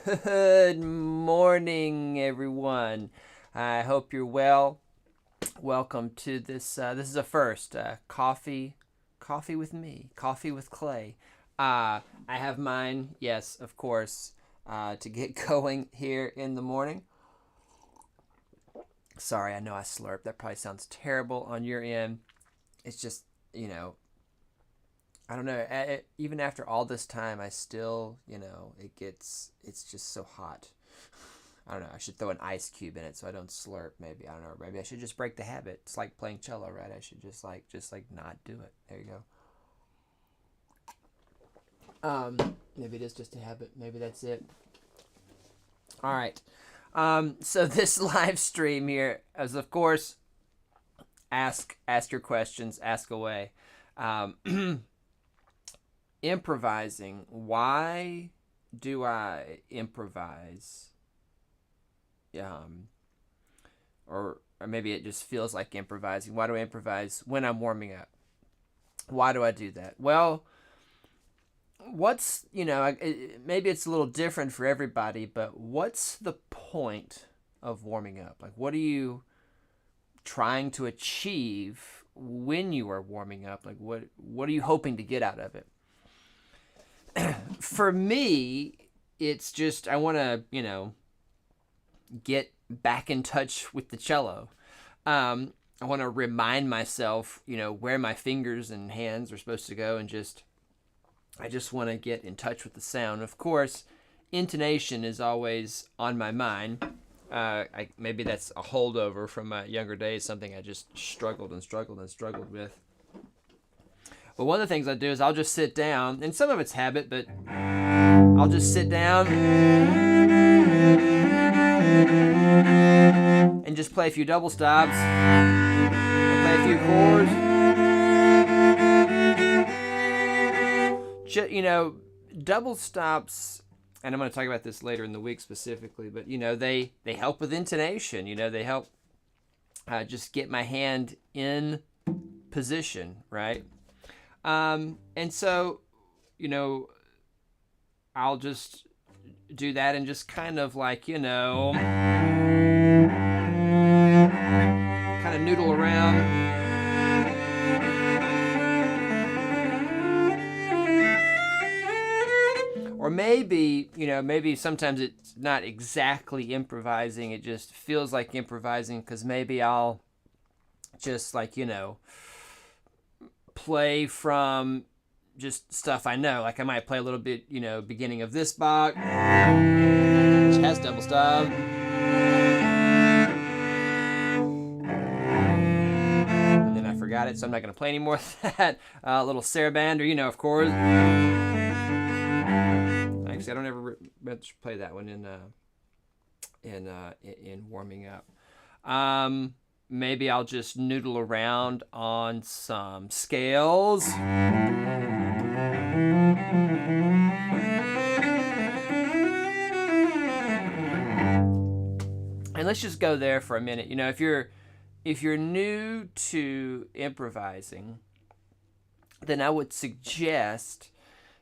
Good morning, everyone. I hope you're well. Welcome to this. This is a first coffee with me, coffee with Clay. I have mine, yes, of course, to get going here in the morning. Sorry, I know I slurped. That probably sounds terrible on your end. It's just, I don't know. Even after all this time, I still, it's just so hot. I don't know. I should throw an ice cube in it so I don't slurp. Maybe, I don't know. Maybe I should just break the habit. It's like playing cello, right? I should just not do it. There you go. Maybe it is just a habit. Maybe that's it. All right. So this live stream here is, of course, ask your questions, ask away. Improvising. Why do I improvise? Or maybe it just feels like improvising. Why do I improvise when I'm warming up? Why do I do that? Well, maybe it's a little different for everybody, but what's the point of warming up? Like, what are you trying to achieve when you are warming up? Like, what are you hoping to get out of it? For me, it's just I want to, get back in touch with the cello. I want to remind myself, where my fingers and hands are supposed to go, and I just want to get in touch with the sound. Of course, intonation is always on my mind. Maybe that's a holdover from my younger days, something I just struggled with. But one of the things I do is I'll just sit down, and some of it's habit, but I'll just sit down and just play a few double stops, play a few chords. Double stops, and I'm going to talk about this later in the week specifically, but, they help with intonation. They help just get my hand in position, right? And so, I'll just do that and just kind of like, kind of noodle around. Or maybe sometimes it's not exactly improvising. It just feels like improvising because maybe I'll just play from just stuff I know. Like I might play a little bit, beginning of this Bach, which has double stop. And then I forgot it, so I'm not going to play any more of that. A little Saraband, of course. Actually, I don't ever play that one in warming up. Maybe I'll just noodle around on some scales. And let's just go there for a minute. If you're new to improvising, then I would suggest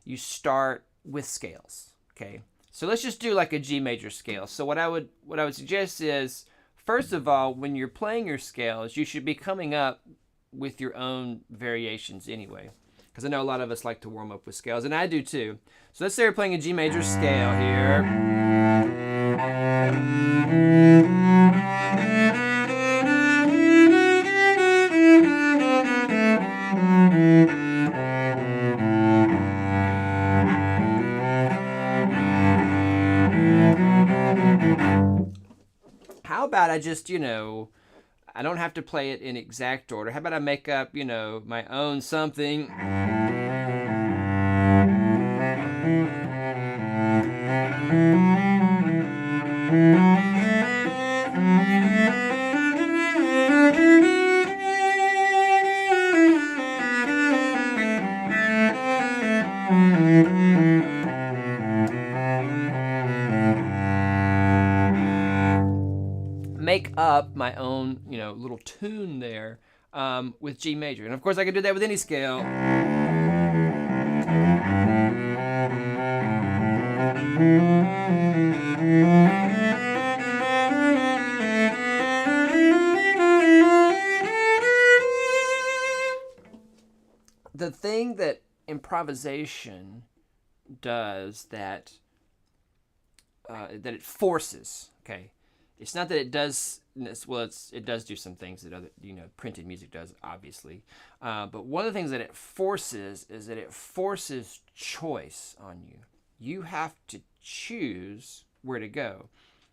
you start with scales. Okay? So let's just do like a G major scale. So what I would suggest is, first of all, when you're playing your scales, you should be coming up with your own variations anyway. Because I know a lot of us like to warm up with scales, and I do too. So let's say we're playing a G major scale here. How about I just, I don't have to play it in exact order. How about I make up, my own something? Make up my own, little tune there with G major. And of course I can do that with any scale. The thing that improvisation does that it forces, okay, it's not that it does, well, it does do some things that other, printed music does, obviously, but one of the things that it forces is that it forces choice on you. You have to choose where to go.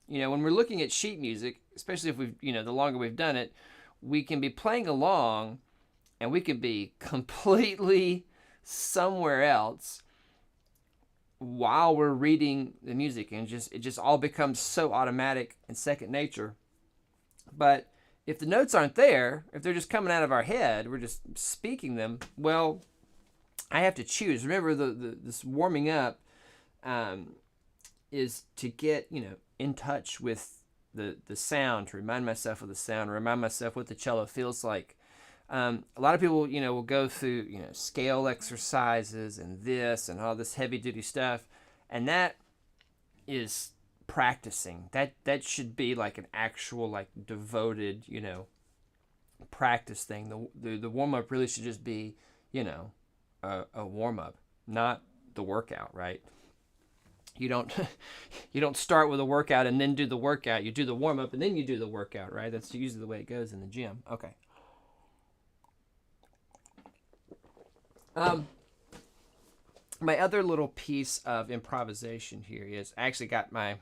When we're looking at sheet music, especially if we've, the longer we've done it, we can be playing along and we can be completely somewhere else while we're reading the music, and it just all becomes so automatic and second nature. But if the notes aren't there, if they're just coming out of our head, we're just speaking them, well, I have to choose. Remember, this warming up is to get in touch with the sound, to remind myself of the sound, remind myself what the cello feels like. A lot of people, will go through, scale exercises and this and all this heavy duty stuff. And that is practicing. That should be like an actual, like, devoted, practice thing. The warm up really should just be, a warm up, not the workout, right? You don't start with a workout and then do the workout. You do the warm up and then you do the workout, right? That's usually the way it goes in the gym. Okay. My other little piece of improvisation here is I actually got my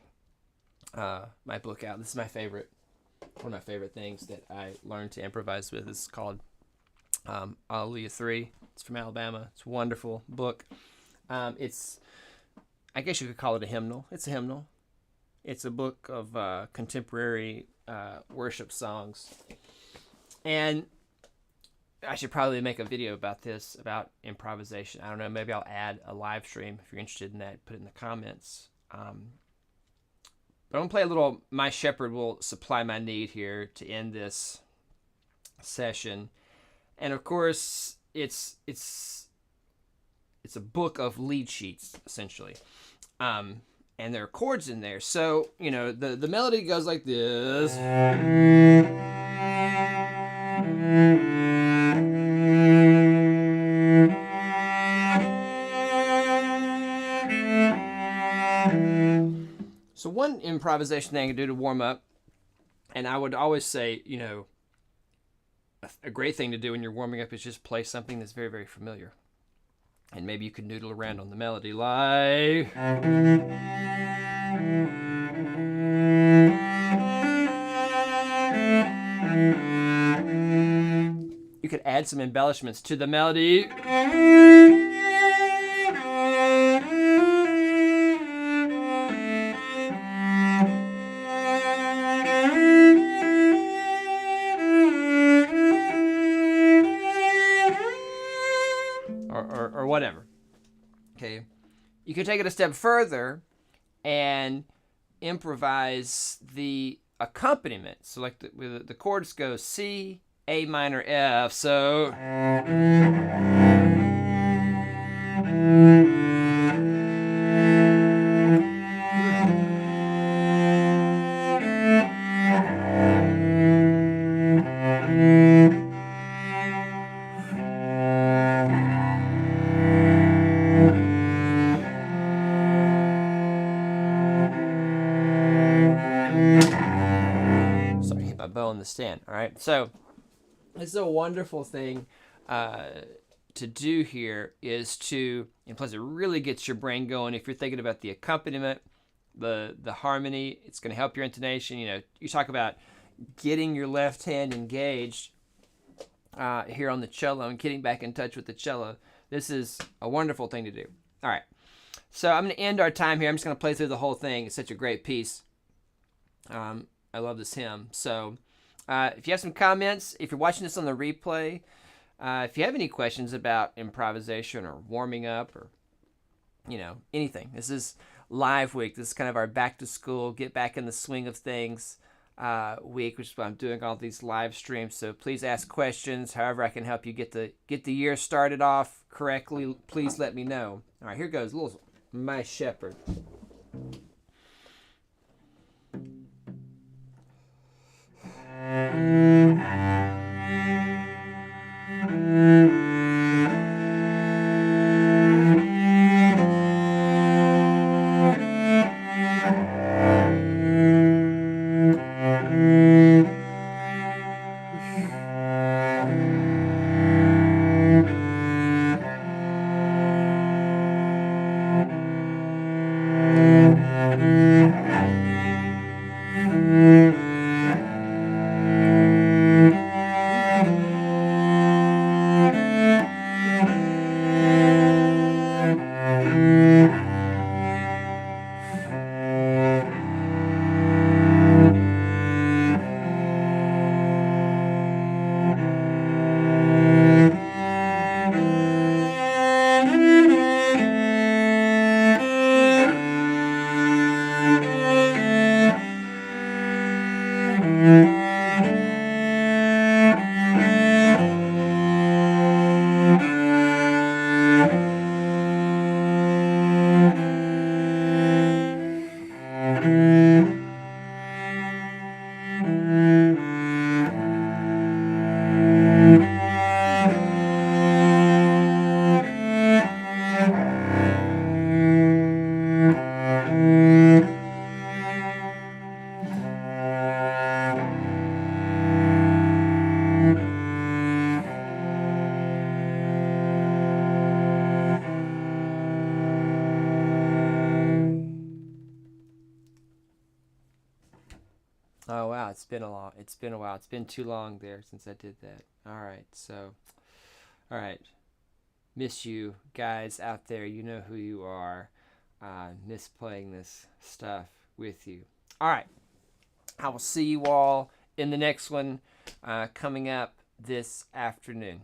my book out. This is one of my favorite things that I learned to improvise with. It's called Hallelujah 3. It's from Alabama. It's a wonderful book. It's, I guess you could call it a hymnal. It's a hymnal. It's a book of contemporary worship songs. And I should probably make a video about this, about improvisation. I don't know, maybe I'll add a live stream. If you're interested in that, put it in the comments. But I'm going to play a little My Shepherd Will Supply My Need here to end this session. And of course, it's a book of lead sheets, essentially. And there are chords in there. So, the melody goes like this. So one improvisation thing I can do to warm up, and I would always say, a great thing to do when you're warming up is just play something that's very, very familiar. And maybe you could noodle around on the melody like... You could add some embellishments to the melody. Or whatever. Okay. You can take it a step further and improvise the accompaniment. So like the chords go C, A minor, F. So on the stand. All right, so this is a wonderful thing to do here, is to, and plus it really gets your brain going. If you're thinking about the accompaniment, the harmony, it's going to help your intonation. You talk about getting your left hand engaged here on the cello and getting back in touch with the cello. This is a wonderful thing to do. All right, so I'm going to end our time here. I'm just going to play through the whole thing. It's such a great piece. I love this hymn. So if you have some comments, if you're watching this on the replay, if you have any questions about improvisation or warming up or, anything, this is live week. This is kind of our back to school, get back in the swing of things week, which is why I'm doing all these live streams. So please ask questions. However I can help you get the year started off correctly, please let me know. All right, here goes a little My Shepherd. Oh wow, it's been a while. It's been too long there since I did that. All right, so, all right, miss you guys out there. You know who you are. Miss playing this stuff with you. All right, I will see you all in the next one coming up this afternoon.